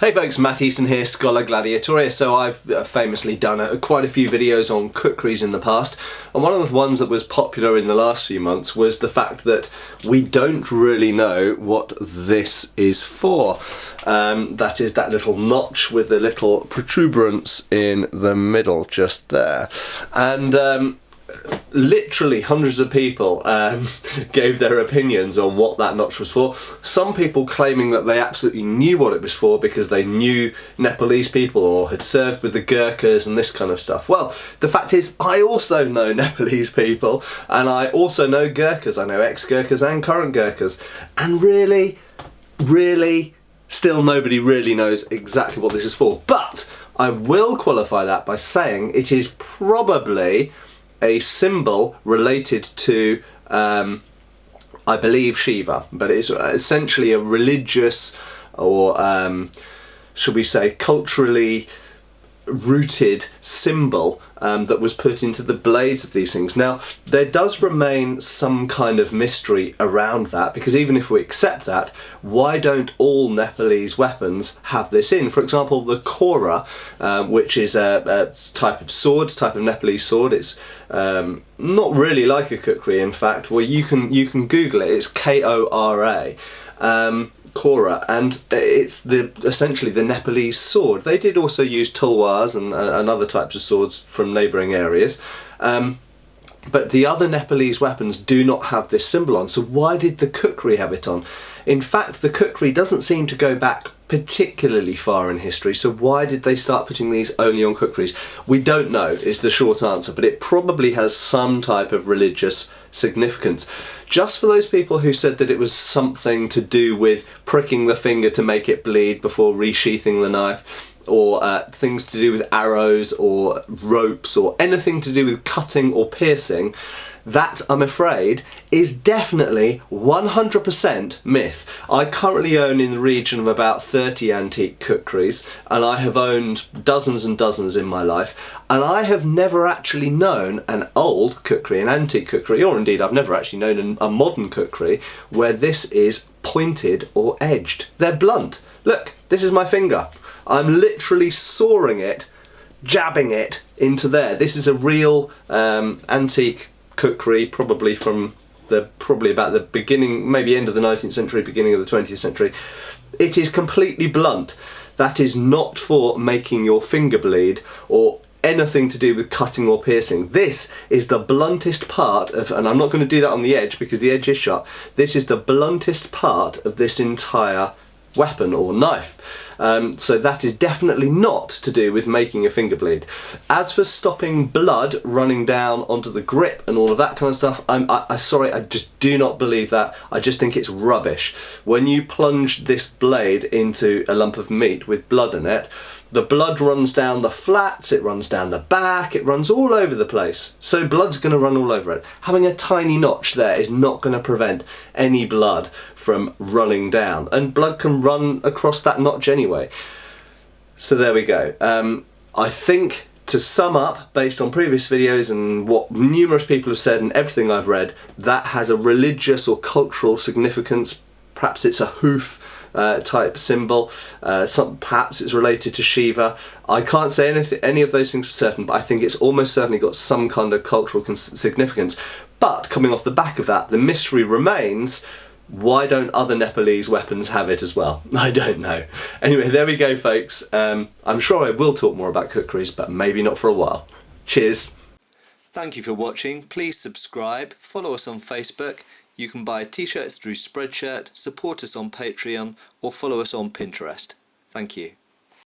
Hey folks, Matt Easton here, scholagladiatoria. So I've famously done quite a few videos on kukris in the past, and one of the ones that was popular in the last few months was the fact that we don't really know what this is for. That is that little notch with the little protuberance in the middle just there. And literally hundreds of people gave their opinions on what that notch was for. Some people claiming that they absolutely knew what it was for because they knew Nepalese people or had served with the Gurkhas and this kind of stuff. Well, the fact is I also know Nepalese people, and I also know Gurkhas. I know ex-Gurkhas and current Gurkhas, and really still nobody really knows exactly what this is for. But I will qualify that by saying it is probably a symbol related to, I believe, Shiva, but it's essentially a religious or, should we say, culturally rooted symbol that was put into the blades of these things. Now, there does remain some kind of mystery around that, because even if we accept that, why don't all Nepalese weapons have this in? For example, the Kora, which is a type of sword, type of Nepalese sword. It's not really like a kukri, in fact. Well, you can Google it. It's Kora. Kora, and it's essentially the Nepalese sword. They did also use tulwars and other types of swords from neighbouring areas, but the other Nepalese weapons do not have this symbol on. So why did the kukri have it on? In fact, the kukri doesn't seem to go back particularly far in history, so why did they start putting these only on kukris? We don't know is the short answer, but it probably has some type of religious significance. Just for those people who said that it was something to do with pricking the finger to make it bleed before resheathing the knife, or things to do with arrows or ropes or anything to do with cutting or piercing, that, I'm afraid, is definitely 100% myth. I currently own in the region of about 30 antique kukris, and I have owned dozens and dozens in my life, and I have never actually known an old kukri, an antique kukri, or indeed I've never actually known a modern kukri where this is pointed or edged. They're blunt. Look, this is my finger. I'm literally sawing it, jabbing it into there. This is a real antique kukri, probably from about the beginning, maybe end of the 19th century, beginning of the 20th century. It is completely blunt. That is not for making your finger bleed or anything to do with cutting or piercing. This is the bluntest part of, and I'm not going to do that on the edge because the edge is sharp, this is the bluntest part of this entire weapon or knife. So that is definitely not to do with making a finger bleed. As for stopping blood running down onto the grip and all of that kind of stuff, I'm sorry, I just do not believe that. I just think it's rubbish. When you plunge this blade into a lump of meat with blood in it, the blood runs down the flats, it runs down the back, it runs all over the place. So blood's going to run all over it. Having a tiny notch there is not going to prevent any blood from running down. And blood can run across that notch anyway. So there we go. I think, to sum up, based on previous videos and what numerous people have said and everything I've read, that has a religious or cultural significance. Perhaps it's a hoof type symbol, perhaps it's related to Shiva. I can't say any of those things for certain, but I think it's almost certainly got some kind of cultural significance. But coming off the back of that, the mystery remains, why don't other Nepalese weapons have it as well? I don't know. Anyway, there we go folks. I'm sure I will talk more about kukris, but maybe not for a while. Cheers. Thank you for watching. Please subscribe, follow us on Facebook. You can buy t-shirts through Spreadshirt, support us on Patreon, or follow us on Pinterest. Thank you.